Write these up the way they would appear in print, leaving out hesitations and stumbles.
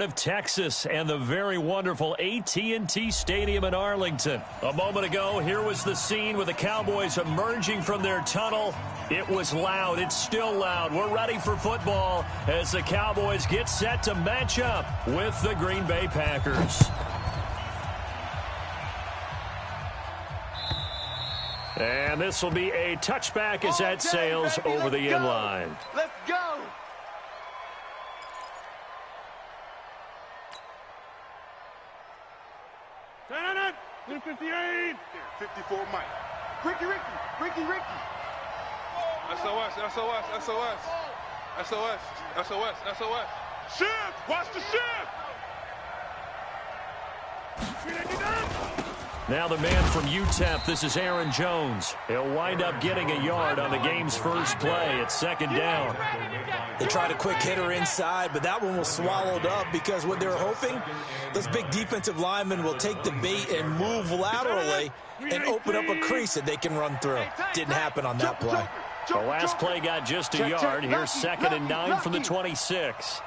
Of Texas and the very wonderful AT&T Stadium in Arlington. A moment ago, here was the scene with the Cowboys emerging from their tunnel. It was loud. It's still loud. We're ready for football as the Cowboys get set to match up with the Green Bay Packers. And this will be a touchback as that sails over the end line. Let's go. 58. 54 Mike. Ricky. SOS. Shift. Watch the shift. Now the man from UTEP, this is Aaron Jones. He'll wind up getting a yard on the game's first play. It's second down. They tried a quick hitter inside, but that one was swallowed up because what they were hoping, those big defensive linemen will take the bait and move laterally and open up a crease that they can run through. Didn't happen on that play. The last play got just a yard. Here's 2nd and 9 from the 26.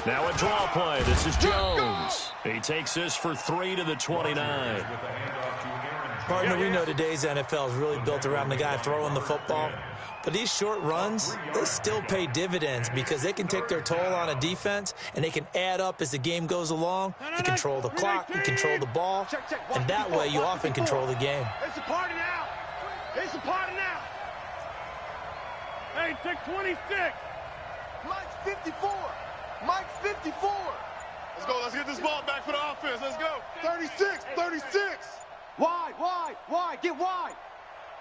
Now a draw play. This is Jones. He takes this for 3 to the 29. Partner, we know today's NFL is really built around the guy throwing the football. But these short runs, they still pay dividends because they can take their toll on a defense and they can add up as the game goes along. You control the clock, you control the ball, and that way you often control the game. It's a party now. Hey, take 26. Mike's 54. Let's go. Let's get this ball back for the offense. Let's go. 36. Wide. Get wide.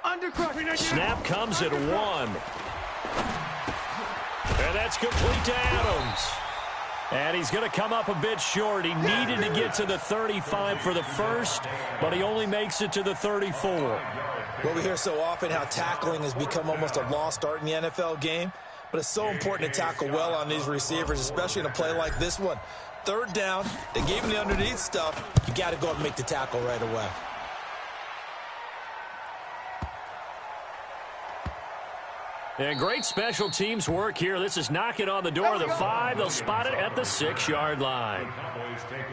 Undercrush. Snap comes at 1. And that's complete to Adams. And he's going to come up a bit short. He needed to get to the 35 for the first, but he only makes it to the 34. Well, we hear so often how tackling has become almost a lost art in the NFL game. But it's so important to tackle well on these receivers, especially in a play like this one. 3rd down, they gave him the underneath stuff. You got to go up and make the tackle right away. And great special teams work here. This is knocking on the door of the 5. They'll spot it at the 6-yard line.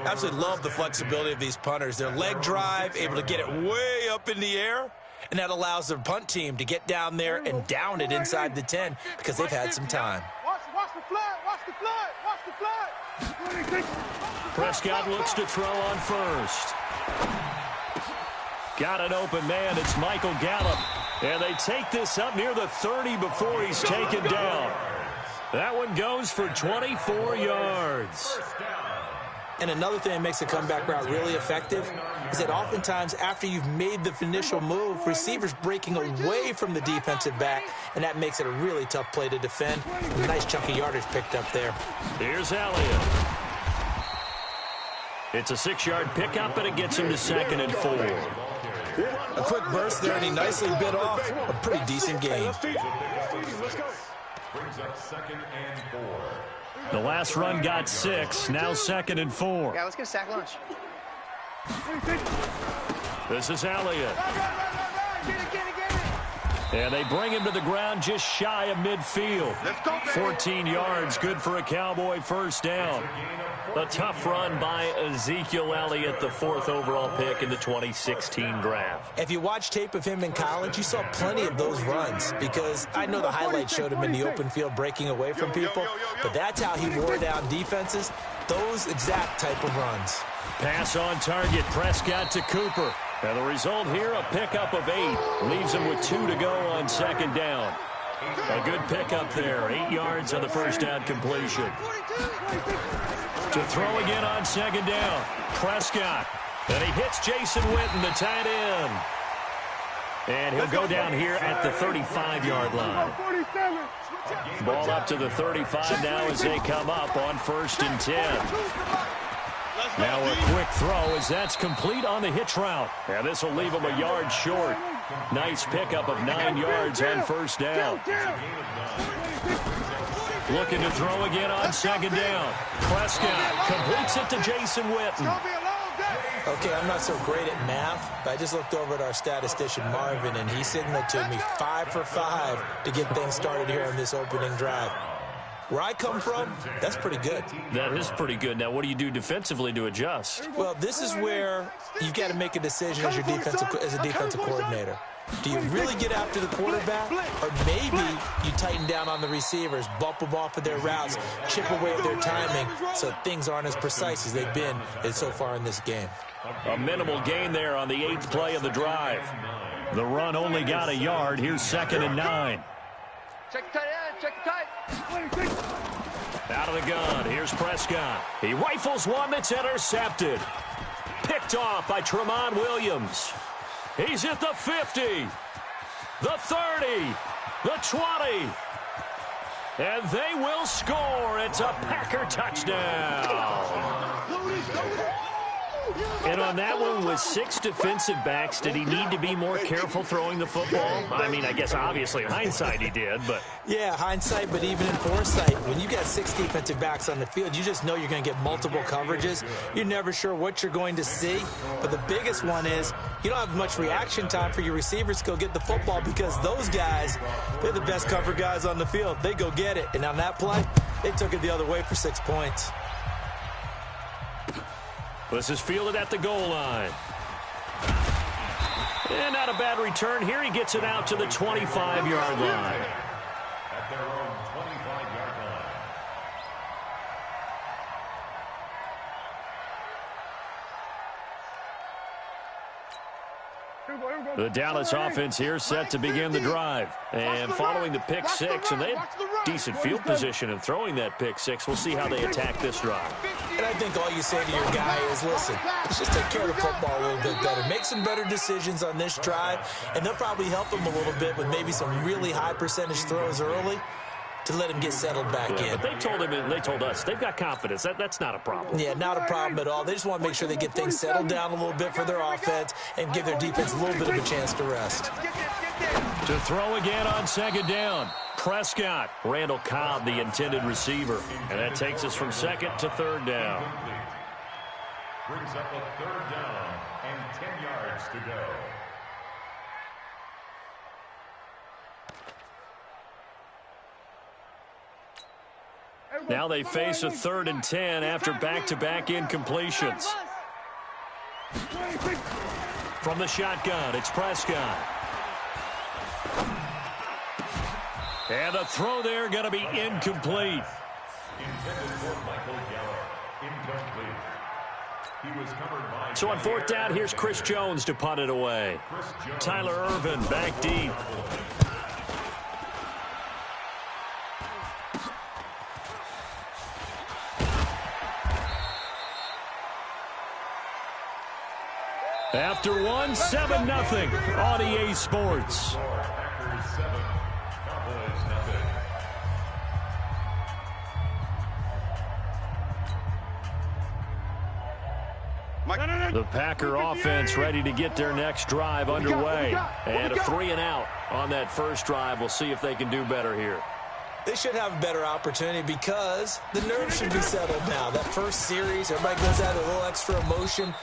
Absolutely love the flexibility of these punters. Their leg drive, able to get it way up in the air. And that allows their punt team to get down there and down it inside the 10 because they've had some time. Watch the flag. Prescott looks to throw on first. Got an open man. It's Michael Gallup. And they take this up near the 30 before he's taken down. That one goes for 24 yards. And another thing that makes the comeback route really effective is that oftentimes after you've made the initial move, receivers breaking away from the defensive back, and that makes it a really tough play to defend. A nice chunk of yardage picked up there. Here's Elliott. It's a 6-yard pickup, and it gets him to 2nd and 4. A quick burst there, and he nicely bit off a pretty decent gain. The last run got 6, now 2nd and 4. Yeah, let's get a sack lunch. This is Elliott. And they bring him to the ground just shy of midfield. 14 yards, good for a Cowboy first down. A tough run by Ezekiel Elliott, the 4th overall pick in the 2016 draft. If you watch tape of him in college, you saw plenty of those runs because I know the highlights showed him in the open field breaking away from people, but that's how he wore down defenses, those exact type of runs. Pass on target, Prescott to Cooper. And the result here, a pickup of 8. Leaves him with 2 to go on 2nd down. A good pickup there, 8 yards on the first down completion. To throw again on 2nd down, Prescott. And he hits Jason Witten, the tight end. And he'll go down here at the 35-yard line. Ball up to the 35 now as they come up on 1st and 10. Now a quick throw as that's complete on the hitch route. And this will leave him a yard short. Nice pickup of 9 yards on 1st down. Looking to throw again on 2nd down. Prescott completes it to Jason Witten. Okay, I'm not so great at math, but I just looked over at our statistician, Marvin, and he signaled to me 5 for 5 to get things started here on this opening drive. Where I come from, that's pretty good. That is pretty good. Now, what do you do defensively to adjust? Well, this is where you've got to make a decision as a defensive coordinator. Do you really get after the quarterback, or maybe you tighten down on the receivers, bump them off of their routes, chip away at their timing so things aren't as precise as they've been so far in this game? A minimal gain there on the 8th play of the drive. The run only got a yard. Here's 2nd and 9. Check tight end, check tight. Out of the gun. Here's Prescott. He rifles one that's intercepted. Picked off by Tramon Williams. He's at the 50, the 30, the 20. And they will score. It's a Packer touchdown. And on that one, with 6 defensive backs, did he need to be more careful throwing the football? I mean, I guess obviously in hindsight he did, but... Yeah, hindsight, but even in foresight, when you got 6 defensive backs on the field, you just know you're going to get multiple coverages. You're never sure what you're going to see. But the biggest one is you don't have much reaction time for your receivers to go get the football because those guys, they're the best cover guys on the field. They go get it. And on that play, they took it the other way for 6 points. This is fielded at the goal line. And not a bad return. Here he gets it out to the 25-yard line. At their own 25-yard line. The Dallas offense here set to begin the drive. And following the pick six, and they had decent field position in throwing that pick six. We'll see how they attack this drive. And I think all you say to your guy is, listen, let's just take care of the football a little bit better. Make some better decisions on this drive, and they'll probably help him a little bit with maybe some really high percentage throws early to let him get settled back in. But they told him, and they told us, they've got confidence. That's not a problem. Yeah, not a problem at all. They just want to make sure they get things settled down a little bit for their offense and give their defense a little bit of a chance to rest. To throw again on 2nd down. Prescott. Randall Cobb, the intended receiver. And that takes us from 2nd to 3rd down. Brings up a 3rd down and 10 yards to go. Now they face a 3rd and 10 after back-to-back incompletions. From the shotgun, it's Prescott. And the throw there going to be incomplete. Intended for Michael Gallup. Incomplete. He was covered by... So on 4th down, here's Chris Jones to punt it away. Tyler Ervin back deep. After one, 7-0 on EA Sports. Packers 7, Cowboys nothing. The Packer offense ready to get their next drive underway. And a 3 and out on that first drive. We'll see if they can do better here. They should have a better opportunity because the nerves should be settled now. That first series, everybody goes out with a little extra emotion.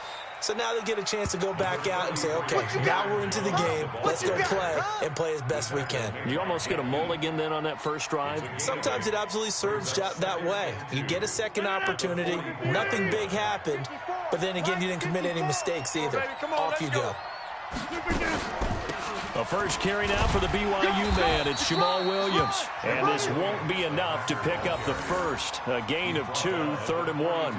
So now they get a chance to go back out and say, okay, now we're into the game. Let's go play and play as best we can. You almost get a mulligan then on that first drive? Sometimes it absolutely serves that way. You get a second opportunity. Nothing big happened. But then again, you didn't commit any mistakes either. Off you go. A first carry now for the BYU man. It's Jamal Williams. And this won't be enough to pick up the first. A gain of 2, 3rd and 1.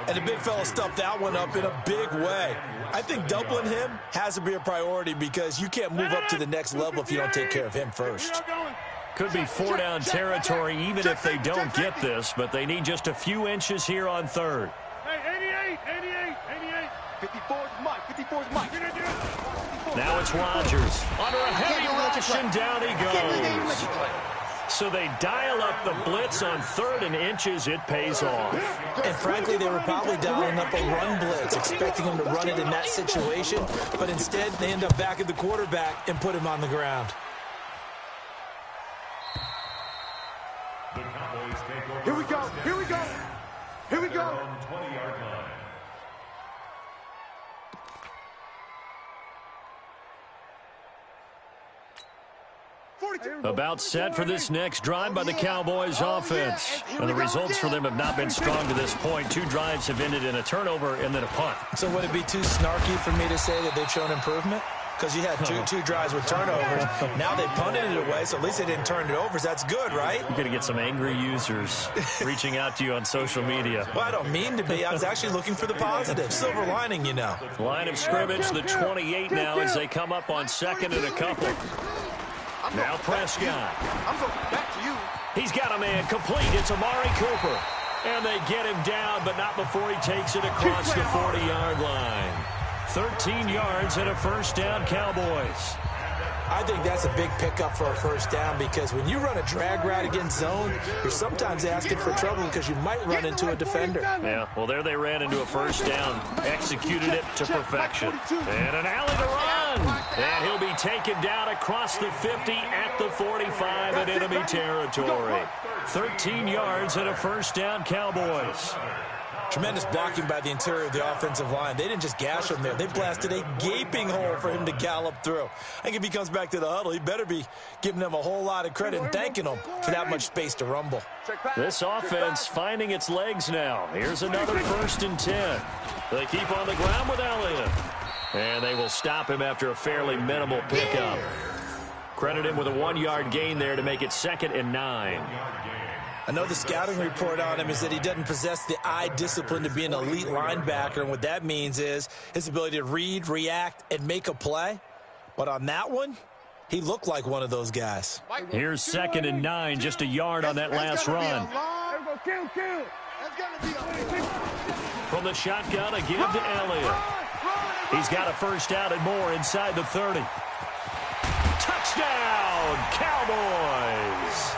And the big fella stuffed that one up in a big way. I think doubling him has to be a priority because you can't move up to the next level if you don't take care of him first. Could be 4-down territory even if they don't get this, but they need just a few inches here on 3rd. Hey, 88. 54's Mike. 54's Mike. Now it's Rodgers. Under a heavy rush, and down he goes. So they dial up the blitz on 3rd and inches. It pays off. And frankly, they were probably dialing up a run blitz, expecting him to run it in that situation. But instead, they end up back at the quarterback and put him on the ground. The Cowboys take over. Here we go. Here we go. Here we go. On 20-yard line. About set for this next drive by the Cowboys offense. And the results for them have not been strong to this point. 2 drives have ended in a turnover and then a punt. So would it be too snarky for me to say that they've shown improvement? Because you had two drives with turnovers. Now they punted it away, so at least they didn't turn it over. So that's good, right? You're going to get some angry users reaching out to you on social media. Well, I don't mean to be. I was actually looking for the positive. Silver lining, you know. Line of scrimmage, the 28 now as they come up on second and a couple. Now Prescott. I'm going back to you. He's got a man complete. It's Amari Cooper. And they get him down, but not before he takes it across the 40-yard line. 13 yards and a first down, Cowboys. I think that's a big pickup for a first down because when you run a drag route against zone, you're sometimes asking for trouble because you might run into a defender. Yeah, well, there they ran into a first down, executed it to perfection. And an alley to run. And he'll be taken down across the 50 at the 45 in enemy territory. 13 yards and a first down, Cowboys. Tremendous blocking by the interior of the offensive line. They didn't just gash him there. They blasted a gaping hole for him to gallop through. I think if he comes back to the huddle, he better be giving them a whole lot of credit and thanking them for that much space to rumble. This offense finding its legs now. Here's another 1st and 10. They keep on the ground with Elliott. And they will stop him after a fairly minimal pickup. Credit him with a 1-yard gain there to make it 2nd and 9. I know the scouting report on him is that he doesn't possess the eye discipline to be an elite linebacker, and what that means is his ability to read, react, and make a play. But on that one, he looked like one of those guys. Here's 2nd and 9, just a yard on that last run. From the shotgun, a give to Elliott. He's got a first down and more inside the 30. Touchdown, Cowboys!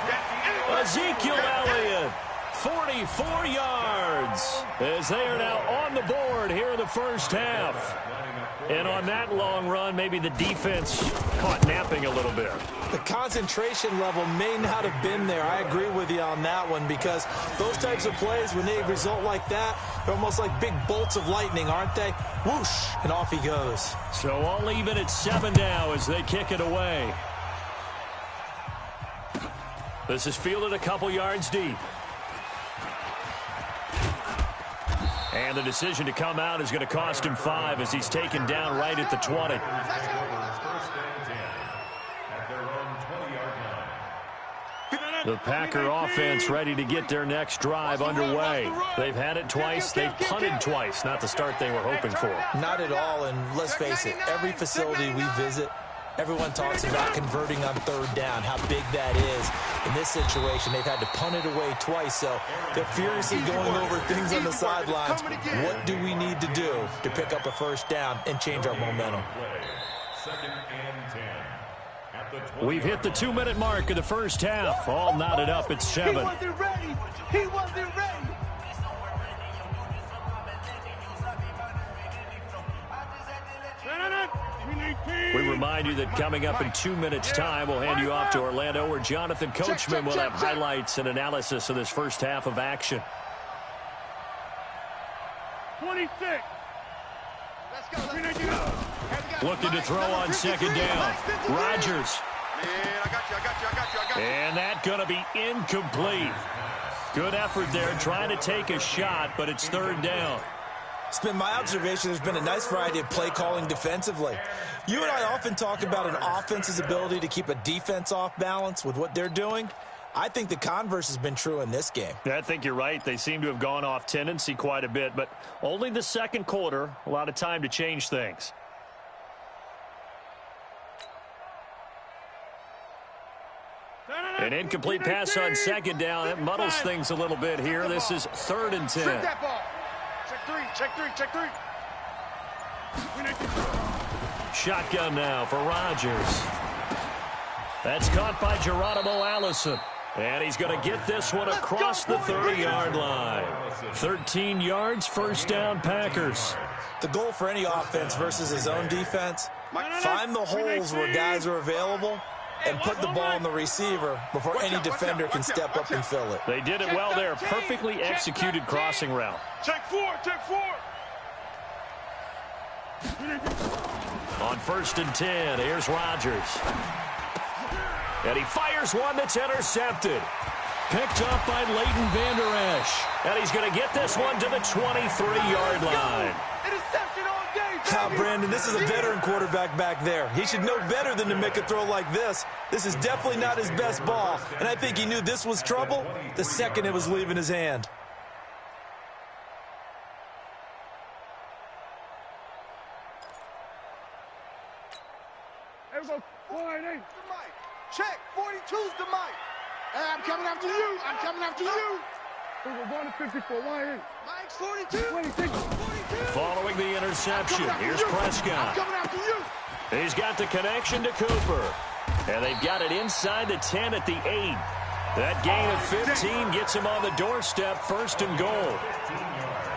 Ezekiel Elliott, 44 yards, as they are now on the board here in the first half. And on that long run, maybe the defense caught napping a little bit. The concentration level may not have been there. I agree with you on that one because those types of plays, when they result like that, they're almost like big bolts of lightning, aren't they? Whoosh, and off he goes. So all even at 7 now as they kick it away. This is fielded a couple yards deep. And the decision to come out is going to cost him 5 as he's taken down right at the 20. The Packer offense ready to get their next drive underway. They've had it twice. They've punted twice. Not the start they were hoping for. Not at all, and let's face it, every facility we visit, everyone talks about converting on 3rd down, how big that is. In this situation, they've had to punt it away twice, so they're furiously going over things on the sidelines. What do we need to do to pick up a first down and change our momentum? We've hit the 2-minute mark of the first half. All knotted up at 7. He wasn't ready. He wasn't ready. We remind you that coming up in 2 minutes' time, we'll hand you off to Orlando, where Jonathan Coachman will have highlights and analysis of this first half of action. 26. Looking to throw on 2nd down. Rodgers. And that going to be incomplete. Good effort there, trying to take a shot, but it's 3rd down. It's been my observation there's been a nice variety of play calling defensively. You and I often talk about an offense's ability to keep a defense off balance with what they're doing. I think the converse has been true in this game. I think you're right. They seem to have gone off tendency quite a bit, but only the 2nd quarter, a lot of time to change things. An incomplete pass on 2nd down. That muddles things a little bit here. This is 3rd and 10. Check 3. Shotgun now for Rodgers. That's caught by Geronimo Allison. And he's going to get this one across the 30-yard line. 13 yards, first down, Packers. The goal for any offense versus his own defense, find the holes where guys are available and put the ball on the receiver before any defender can step up and fill it. They did it well there. Perfectly executed crossing route. Check 4. On 1st and 10, here's Rodgers. And he fires one that's intercepted. Picked up by Leighton Vander Esch. And he's going to get this one to the 23-yard line. Interception all day, Now, Brandon, this is a veteran quarterback back there. He should know better than to make a throw like this. This is definitely not his best ball, and I think he knew this was trouble the second it was leaving his hand. There we go. 48. Check. 42's the mic. Hey, I'm coming after you. I'm coming after you. We're going to 54. Why? Mike's 42. 26. 42. Following the interception, here's Prescott. I'm coming after you. He's got the connection to Cooper. And they've got it inside the 10 at the 8. That gain of 15 gets him on the doorstep, 1st and goal.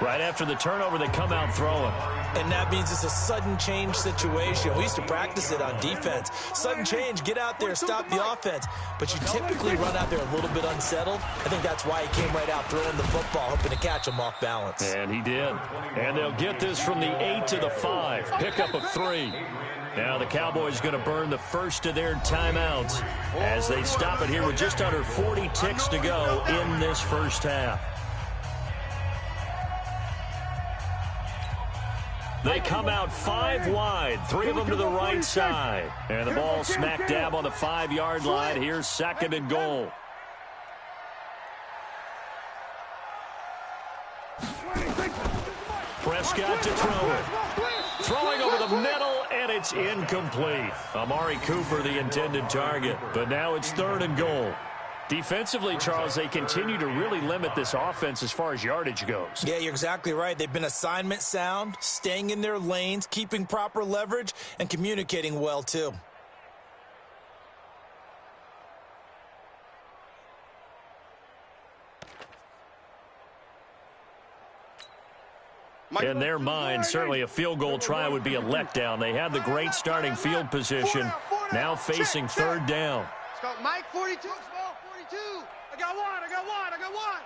Right after the turnover, they come out throwing. And that means it's a sudden change situation. We used to practice it on defense. Sudden change, get out there, stop the offense. But you typically run out there a little bit unsettled. I think that's why he came right out throwing the football, hoping to catch him off balance. And he did. And they'll get this from the 8 to the 5. Pickup of 3. Now the Cowboys going to burn the first of their timeouts as they stop it here with just under 40 ticks to go in this first half. They come out 5 wide, 3 of them to the right side. And the ball smack dab on the 5-yard line. Here's 2nd and goal. Prescott to throw it. Throwing over the middle, and it's incomplete. Amari Cooper, the intended target. But now it's 3rd and goal. Defensively, Charles, they continue to really limit this offense as far as yardage goes. Yeah, you're exactly right. They've been assignment sound, staying in their lanes, keeping proper leverage, and communicating well, too. In their mind, certainly a field goal try would be a letdown. They had the great starting field position, now facing 3rd down. Mike 42. I got one.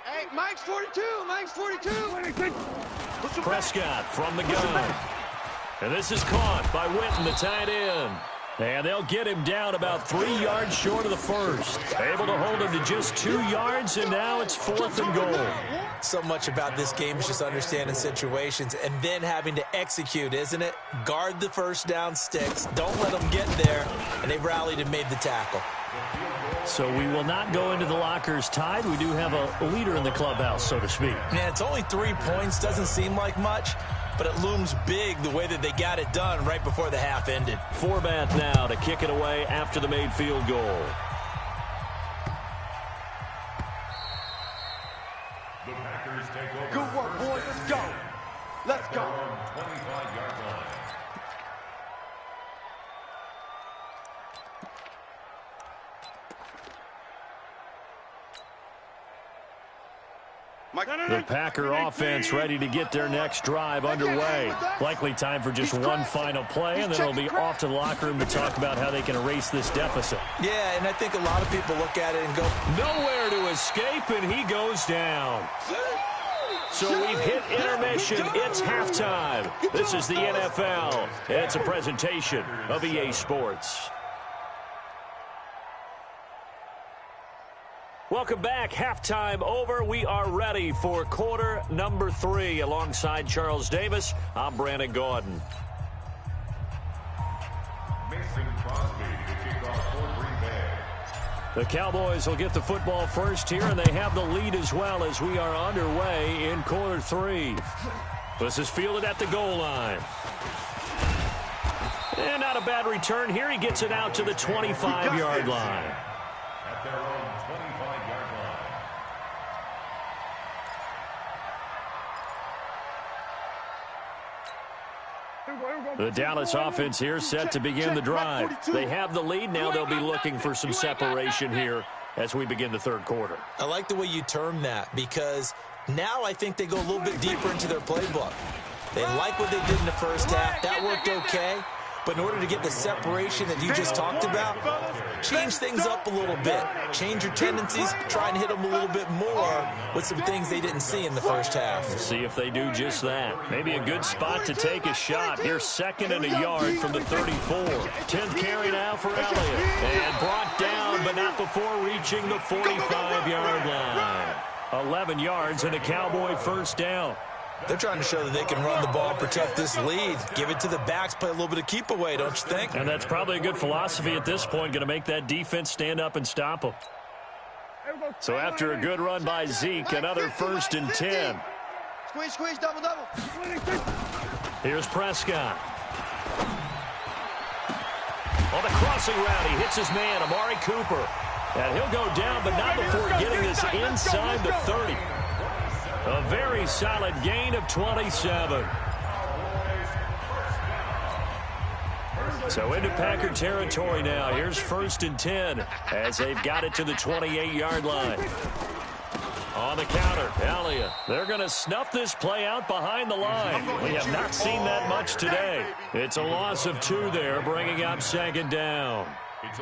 Hey, Mike's 42. Mike's 42. Prescott from the gun. And this is caught by Witten, the tight end. And they'll get him down about 3 yards short of the first. Able to hold him to just 2 yards, and now it's 4th and goal. So much about this game is just understanding situations and then having to execute, isn't it? Guard the first down sticks. Don't let them get there. And they rallied and made the tackle. So we will not go into the lockers tied. We do have a leader in the clubhouse, so to speak. Yeah, it's only 3 points. Doesn't seem like much, but it looms big the way that they got it done right before the half ended. Forbath now to kick it away after the made field goal. The Packers take over. Good work, boys. Let's go. Let's go. 25-yard line. The Packer offense ready to get their next drive underway. Likely time for just one final play, and then they'll be off to the locker room to talk about how they can erase this deficit. Yeah, and I think a lot of people look at it and go, nowhere to escape, and he goes down. So we've hit intermission. It's halftime. This is the NFL. It's a presentation of EA Sports. Welcome back. Halftime over. We are ready for quarter number 3. Alongside Charles Davis, I'm Brandon Gaudin. Mason Crosby to kick off for Green Bay. The Cowboys will get the football first here, and they have the lead as well as we are underway in quarter 3. This is fielded at the goal line. And not a bad return here. He gets it out to the 25-yard line. At their own 25-yard line. The Dallas offense here set to begin the drive. They have the lead. Now they'll be looking for some separation here as we begin the third quarter. I like the way you term that, because now I think they go a little bit deeper into their playbook. They like what they did in the first half. That worked okay. But in order to get the separation that you just talked about, change things up a little bit. Change your tendencies, try and hit them a little bit more with some things they didn't see in the first half. See if they do just that. Maybe a good spot to take a shot. Here's 2nd and a yard from the 34. 10th carry now for Elliott. And brought down, but not before reaching the 45-yard line. 11 yards and a Cowboy first down. They're trying to show that they can run the ball, protect this lead. Give it to the backs, play a little bit of keep away, don't you think? And that's probably a good philosophy at this point, going to make that defense stand up and stop them. So after a good run by Zeke, another 1st and 10. Squeeze, double. Here's Prescott. On the crossing route, he hits his man, Amari Cooper. And he'll go down, but not before getting this inside the 30. A very solid gain of 27. So into Packer territory now. Here's 1st and 10 as they've got it to the 28-yard line. On the counter, Elliott. They're going to snuff this play out behind the line. We have not seen that much today. It's a loss of 2 there, bringing up 2nd down.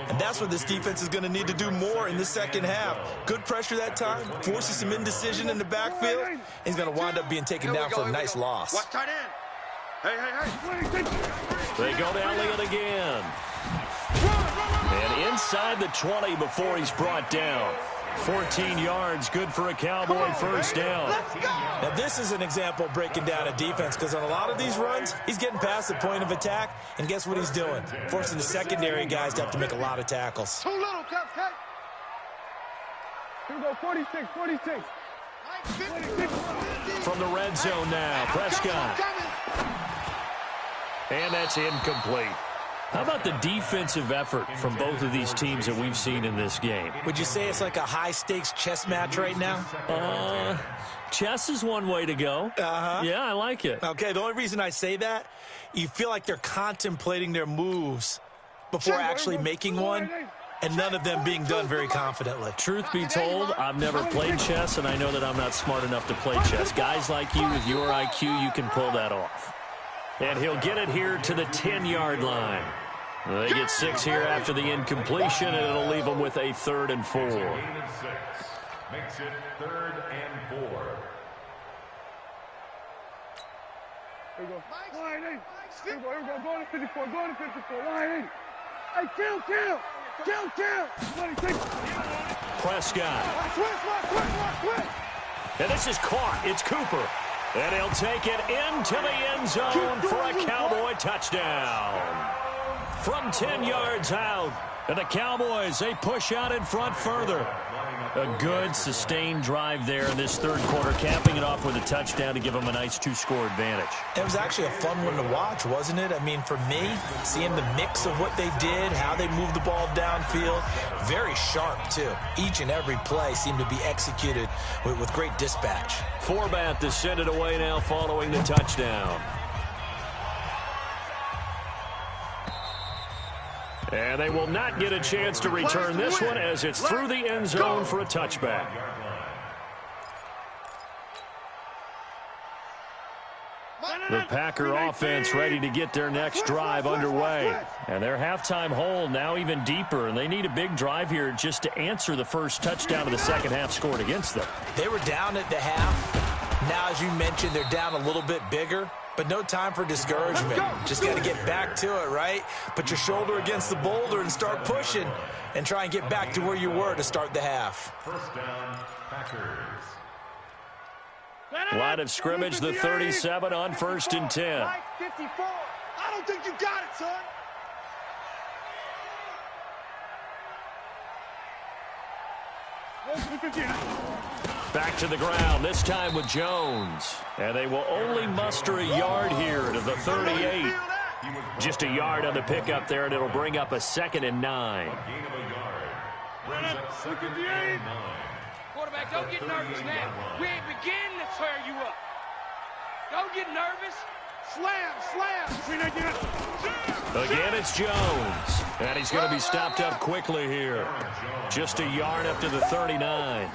And that's what this defense is going to need to do more in the second half. Good pressure that time, forces some indecision in the backfield. He's going to wind up being taken down for a nice loss. Watch tight end. Hey. They go to Elliott again. And inside the 20 before he's brought down. 14 yards, good for a Cowboy first down. Now this is an example of breaking down a defense, because on a lot of these runs, he's getting past the point of attack, and guess what he's doing? Forcing the secondary guys to have to make a lot of tackles. Too little, Cupcake. Here we go, 46. From the red zone now, Prescott. And that's incomplete. How about the defensive effort from both of these teams that we've seen in this game? Would you say it's like a high-stakes chess match right now? Chess is one way to go. Yeah, I like it. Okay, the only reason I say that, you feel like they're contemplating their moves before actually making one, and none of them being done very confidently. Truth be told, I've never played chess, and I know that I'm not smart enough to play chess. Guys like you with your IQ, you can pull that off. And he'll get it here to the 10-yard line. They get 6 here after the incompletion, and it'll leave them with a 3rd and 4. Makes it 3rd and 4. Here we go. Line 8. Here we go. Going to 54. Line 8. Hey, kill. Prescott. Switch. And this is caught. It's Cooper. And he'll take it into the end zone for a Cowboy touchdown. From 10 yards out. And the Cowboys, they push out in front further. A good, sustained drive there in this 3rd quarter, capping it off with a touchdown to give them a nice 2-score advantage. It was actually a fun one to watch, wasn't it? I mean, for me, seeing the mix of what they did, how they moved the ball downfield, very sharp, too. Each and every play seemed to be executed with great dispatch. Forbath to send it away now following the touchdown. And they will not get a chance to return this one as it's through the end zone for a touchback. The Packer offense ready to get their next drive underway. And their halftime hole now even deeper, and they need a big drive here just to answer the first touchdown of the second half scored against them. They were down at the half. Now, as you mentioned, they're down a little bit bigger. But no time for discouragement. Just got to get back to it, right? Put your shoulder against the boulder and start pushing and try and get back to where you were to start the half. First down, Packers. Line of scrimmage, the 37 on 1st and 10. 54. I don't think you got it, son. Back to the ground, this time with Jones. And they will only muster a yard here to the 38. Just a yard on the pickup there, and it'll bring up a 2nd and 9. Quarterback, don't get nervous now. We ain't beginning to tear you up. Don't get nervous. Again, it's Jones. And he's going to be stopped up quickly here. Just a yard up to the 39.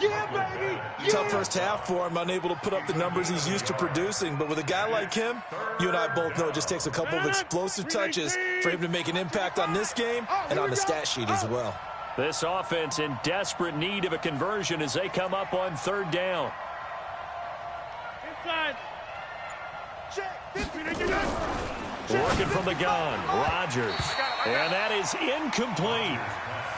Tough first half for him, unable to put up the numbers he's used to producing. But with a guy like him, you and I both know it just takes a couple of explosive touches for him to make an impact on this game and on the stat sheet as well. This offense in desperate need of a conversion as they come up on third down. Inside. Working from the gun, Rodgers. And that is incomplete.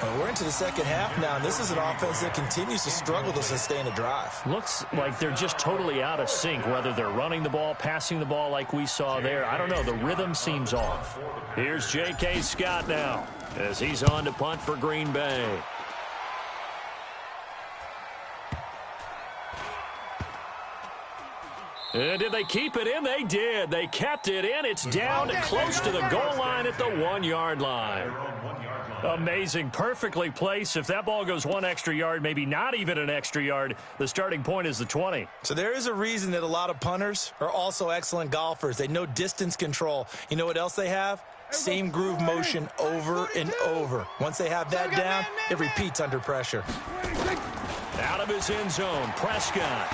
Well, we're into the second half now, and this is an offense that continues to struggle to sustain a drive. Looks like they're just totally out of sync, whether they're running the ball, passing the ball like we saw there. I don't know. The rhythm seems off. Here's J.K. Scott now as he's on to punt for Green Bay. And did they keep it in? They did. They kept it in. It's down close to the goal line at the 1-yard line. Amazing. Perfectly placed. If that ball goes one extra yard, maybe not even an extra yard, the starting point is the 20. So there is a reason that a lot of punters are also excellent golfers. They know distance control. You know what else they have? Same groove motion over and over. Once they have that down, it repeats under pressure. Out of his end zone, Prescott.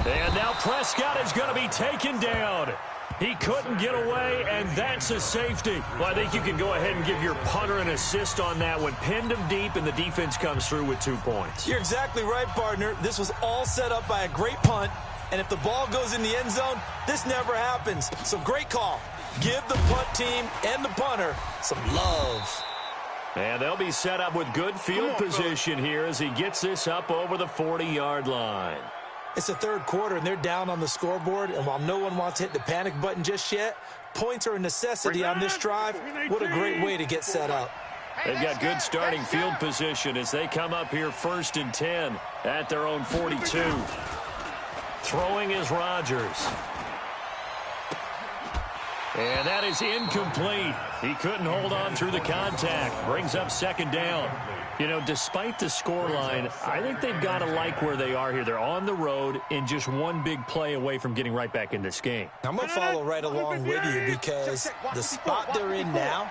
And now Prescott is going to be taken down. He couldn't get away, and that's a safety. Well, I think you can go ahead and give your punter an assist on that one. Pinned him deep, and the defense comes through with 2 points. You're exactly right, partner. This was all set up by a great punt, and if the ball goes in the end zone, this never happens. So great call. Give the punt team and the punter some love. And they'll be set up with good field position here as he gets this up over the 40-yard line. It's the third quarter, and they're down on the scoreboard. And while no one wants to hit the panic button just yet, points are a necessity on this drive. What a great way to get set up. They've got good starting field position as they come up here 1st and 10 at their own 42. Throwing is Rodgers. And that is incomplete. He couldn't hold on through the contact. Brings up 2nd down. You know, despite the scoreline, I think they've got to like where they are here. They're on the road and just one big play away from getting right back in this game. I'm going to follow right along with you because the spot they're in now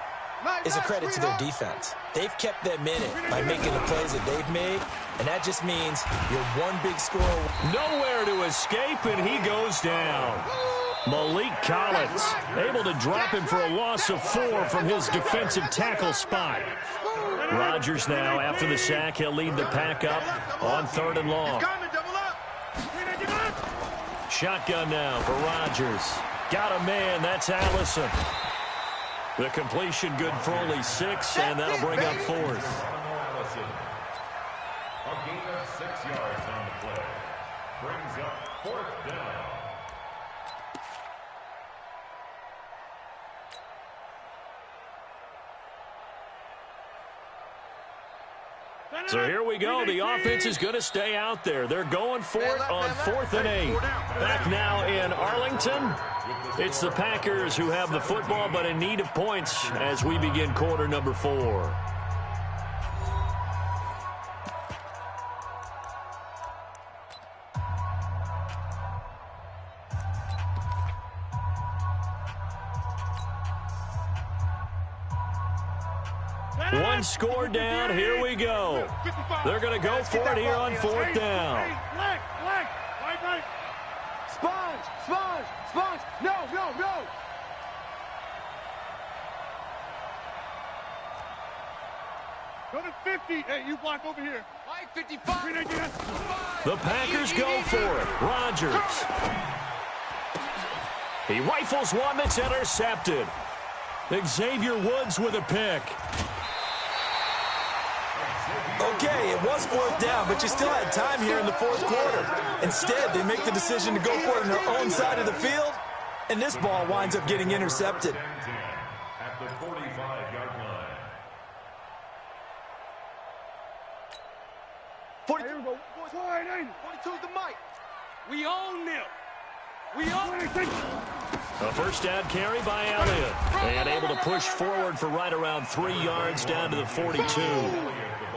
is a credit to their defense. They've kept them in it by making the plays that they've made, and that just means you're one big score. Nowhere to escape, and he goes down. Malik Collins able to drop him for a loss of 4 from his defensive tackle spot. Rodgers now, after the sack, he'll lead the pack up on 3rd and long. Shotgun now for Rodgers. Got a man, that's Allison. The completion good for only 6, and that'll bring up 4th. A gain of 6 yards on the play. Brings up 4th down. So here we go. The offense is going to stay out there. They're going for it on 4th and 8. Back now in Arlington. It's the Packers who have the football, but in need of points as we begin quarter number 4. One score down. Here we go. They're going to go for it here on 4th down. Sponge. No. Go to 50. Hey, you block over here. 55. The Packers go for it. Rodgers. He rifles one that's intercepted. Xavier Woods with a pick. Okay, it was 4th down, but you still had time here in the 4th quarter. Instead, they make the decision to go for it on their own side of the field, and this ball winds up getting intercepted. At the 45-yard line. 42's the mic. We own them. We own it. A first down carry by Elliott. And able to push forward for right around 3 yards down to the 42.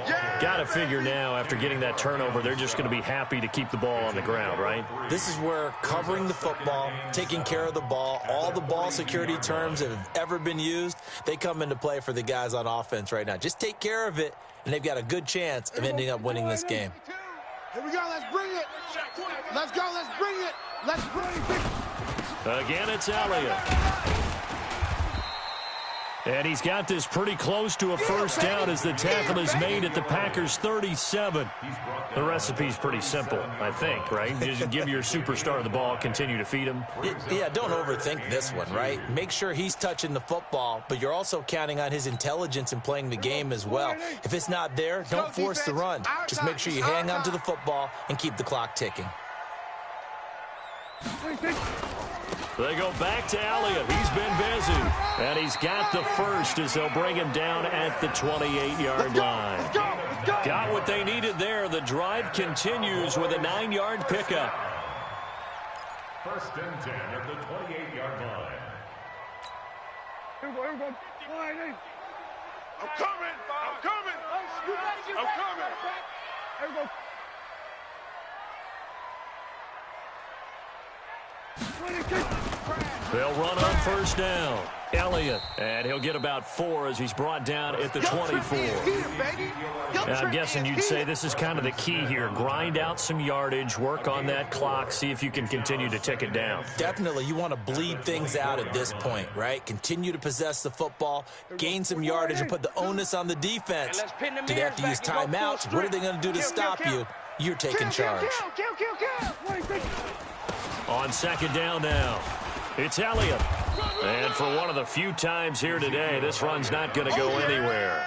Yeah! Got to figure now, after getting that turnover, they're just going to be happy to keep the ball on the ground, right? This is where covering the football, taking care of the ball, all the ball security terms that have ever been used, they come into play for the guys on offense right now. Just take care of it, and they've got a good chance of ending up winning this game. Here we go. Let's bring it. Let's go. Let's bring it. Let's bring it. Again, it's Elliott. And he's got this pretty close to a first down as the tackle is made at the Packers' 37. The recipe's pretty simple, I think, right? Just give your superstar the ball, continue to feed him. Yeah, don't overthink this one, right? Make sure he's touching the football, but you're also counting on his intelligence in playing the game as well. If it's not there, don't force the run. Just make sure you hang on to the football and keep the clock ticking. They go back to Elliott. He's been busy. And he's got the first as they'll bring him down at the 28-yard line. Got what they needed there. The drive continues with a 9-yard pickup. First and 10 at the 28-yard line. Here we go. I'm coming. I'm coming. I'm coming. Here we go. They'll run on first down. Elliott, and he'll get about 4 as he's brought down at the 24. I'm guessing you'd say this is kind of the key here. Grind out some yardage, work on that clock, see if you can continue to tick it down. Definitely, you want to bleed things out at this point, right? Continue to possess the football, gain some yardage, and put the onus on the defense. Do they have to use timeouts? What are they going to do to stop you? You're taking charge. On second down now, it's Elliott. And for one of the few times here today, this run's not going to go anywhere.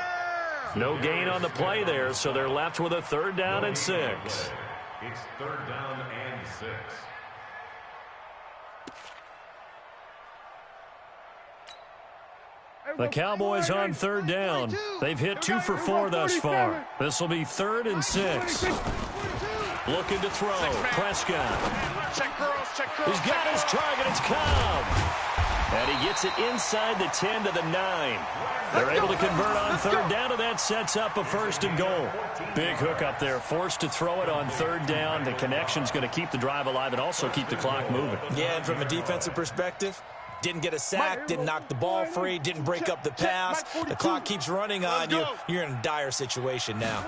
No gain on the play there, so they're left with a 3rd down and 6. It's 3rd down and 6. The Cowboys on 3rd down. They've hit 2 for 4 thus far. This will be 3rd and 6. Looking to throw. Prescott. He's got his target. It's Cobb. And he gets it inside the 10 to the 9. They're able to convert on 3rd down, and that sets up a 1st and goal. Big hook up there. Forced to throw it on 3rd down. The connection's going to keep the drive alive and also keep the clock moving. Yeah, and from a defensive perspective, didn't get a sack, didn't knock the ball free, didn't break up the pass. The clock keeps running on you. You're in a dire situation now.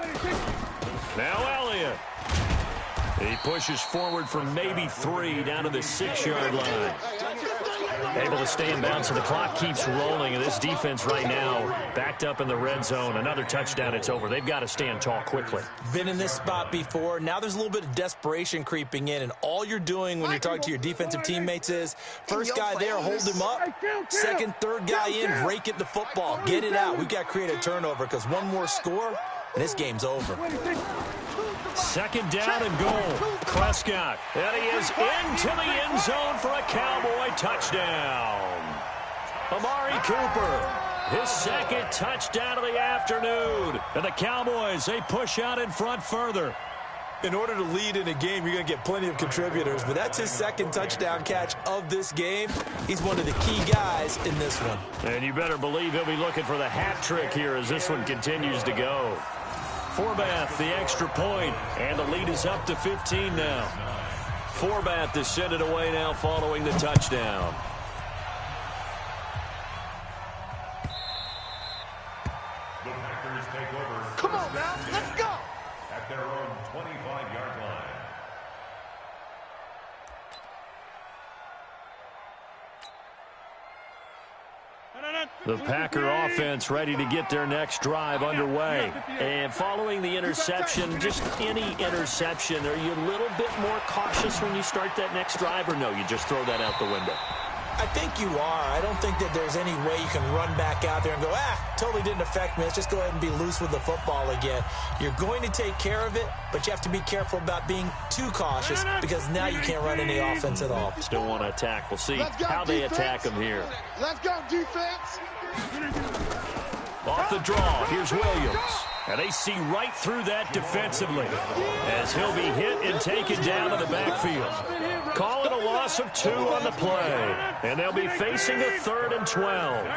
Now Elliott. He pushes forward for maybe 3 down to the 6-yard line. Able to stay in bounds, so the clock keeps rolling. And this defense right now backed up in the red zone. Another touchdown, it's over. They've got to stand tall quickly. Been in this spot before. Now there's a little bit of desperation creeping in. And all you're doing when you're talking to your defensive teammates is, first guy there, hold him up. Second, third guy in, rake at the football. Get it out. We've got to create a turnover because one more score, and this game's over. 2nd down and goal. Prescott. And he is into the end zone for a Cowboy touchdown. Amari Cooper. His 2nd touchdown of the afternoon. And the Cowboys, they push out in front further. In order to lead in a game, you're going to get plenty of contributors, but that's his 2nd touchdown catch of this game. He's one of the key guys in this one. And you better believe he'll be looking for the hat trick here as this one continues to go. Forbath, the extra point, and the lead is up to 15 now. Forbath to send it away now following the touchdown. The Packers take over. Come on now, let's go. At their own 25-yard line. The Packer offense ready to get their next drive underway. And following the interception, just any interception, are you a little bit more cautious when you start that next drive, or no, you just throw that out the window? I think you are. I don't think that there's any way you can run back out there and go, totally didn't affect me. Let's just go ahead and be loose with the football again. You're going to take care of it, but you have to be careful about being too cautious because now you can't run any offense at all. Still want to attack. We'll see how they attack him here. Let's go, defense. Off the draw, here's Williams. And they see right through that defensively as he'll be hit and taken down to the backfield. Call it a loss of 2 on the play. And they'll be facing a 3rd and 12.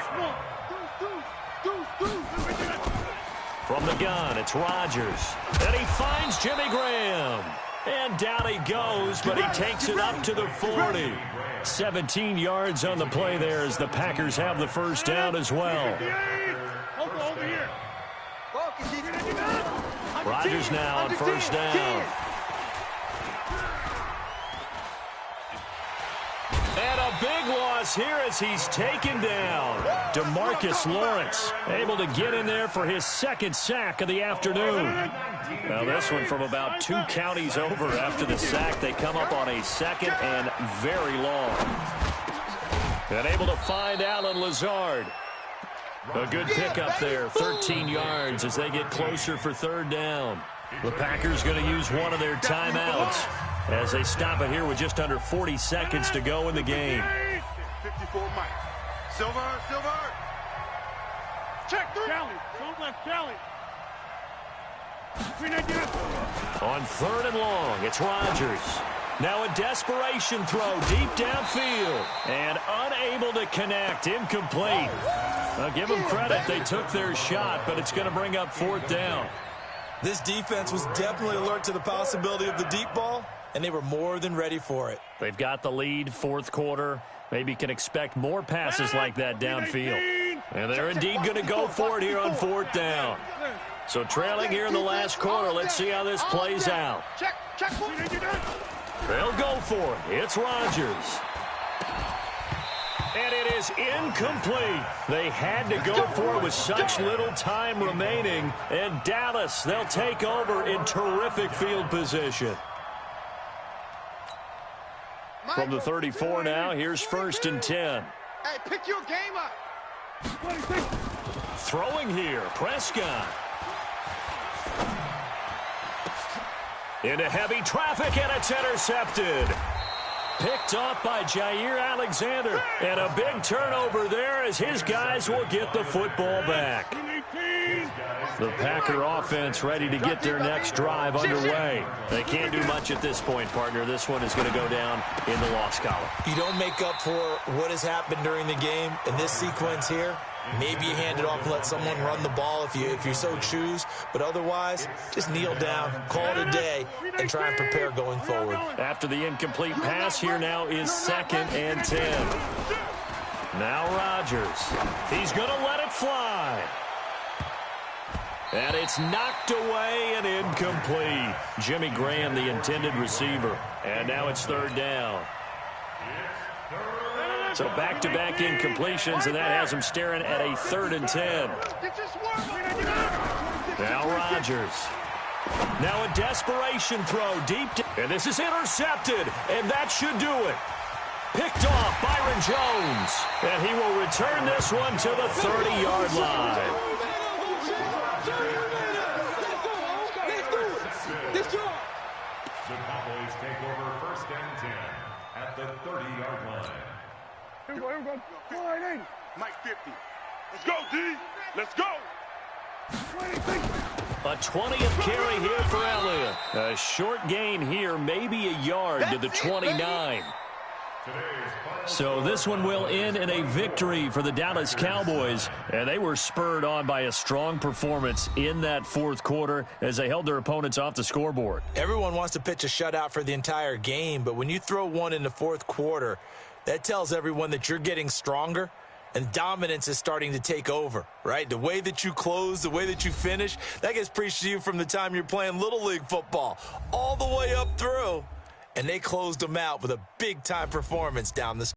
From the gun, it's Rodgers. And he finds Jimmy Graham. And down he goes, but he takes it up to the 40. 17 yards on the play there as the Packers have the first down as well. Rodgers now on first down. And a big loss here as he's taken down. DeMarcus Lawrence able to get in there for his second sack of the afternoon. Now this one from about 2 counties over after the sack. They come up on a second and very long. And able to find Alan Lazard. A good pickup there, 13 yards as they get closer for third down. The Packers going to use one of their timeouts as they stop it here with just under 40 seconds to go in the game. 54 Mike. Silver. Check through. Kelly. Don't let Kelly. On third and long, it's Rodgers. Now a desperation throw deep downfield. And unable to connect. Incomplete. I'll give them credit. They took their shot, but it's going to bring up fourth down. This defense was definitely alert to the possibility of the deep ball, and they were more than ready for it. They've got the lead, fourth quarter. Maybe can expect more passes like that downfield. And they're indeed going to go for it here on fourth down. So trailing here in the last quarter. Let's see how this plays out. They'll go for it. It's Rodgers. And it is incomplete. They had to go for it with such little time remaining. And Dallas, they'll take over in terrific field position. From the 34 now, here's first and 10. Hey, pick your game up. Throwing here, Prescott. Into heavy traffic, and it's intercepted. Picked off by Jair Alexander. And a big turnover there as his guys will get the football back. The Packer offense ready to get their next drive underway. They can't do much at this point, partner. This one is going to go down in the loss column. You don't make up for what has happened during the game in this sequence here. Maybe you hand it off and let someone run the ball if you so choose. But otherwise, just kneel down, call it a day, and try and prepare going forward. After the incomplete pass, here now is second and 10. Now Rodgers. He's going to let it fly. And it's knocked away and incomplete. Jimmy Graham, the intended receiver. And now it's third down. So back-to-back incompletions, and that has him staring at a third and 10. Now Rodgers. Now a desperation throw deep. And this is intercepted, and that should do it. Picked off Byron Jones. And he will return this one to the 30-yard line. The Cowboys take over first and 10 at the 30-yard line. Here we go. Mike 50. Let's go, D. Let's go. A 20th carry here for Elliott. A short gain here, maybe a yard to the 29. So this one will end in a victory for the Dallas Cowboys. And they were spurred on by a strong performance in that fourth quarter as they held their opponents off the scoreboard. Everyone wants to pitch a shutout for the entire game, but when you throw one in the fourth quarter, that tells everyone that you're getting stronger and dominance is starting to take over, right? The way that you close, the way that you finish, that gets preached to you from the time you're playing Little League football all the way up through. And they closed them out with a big-time performance down the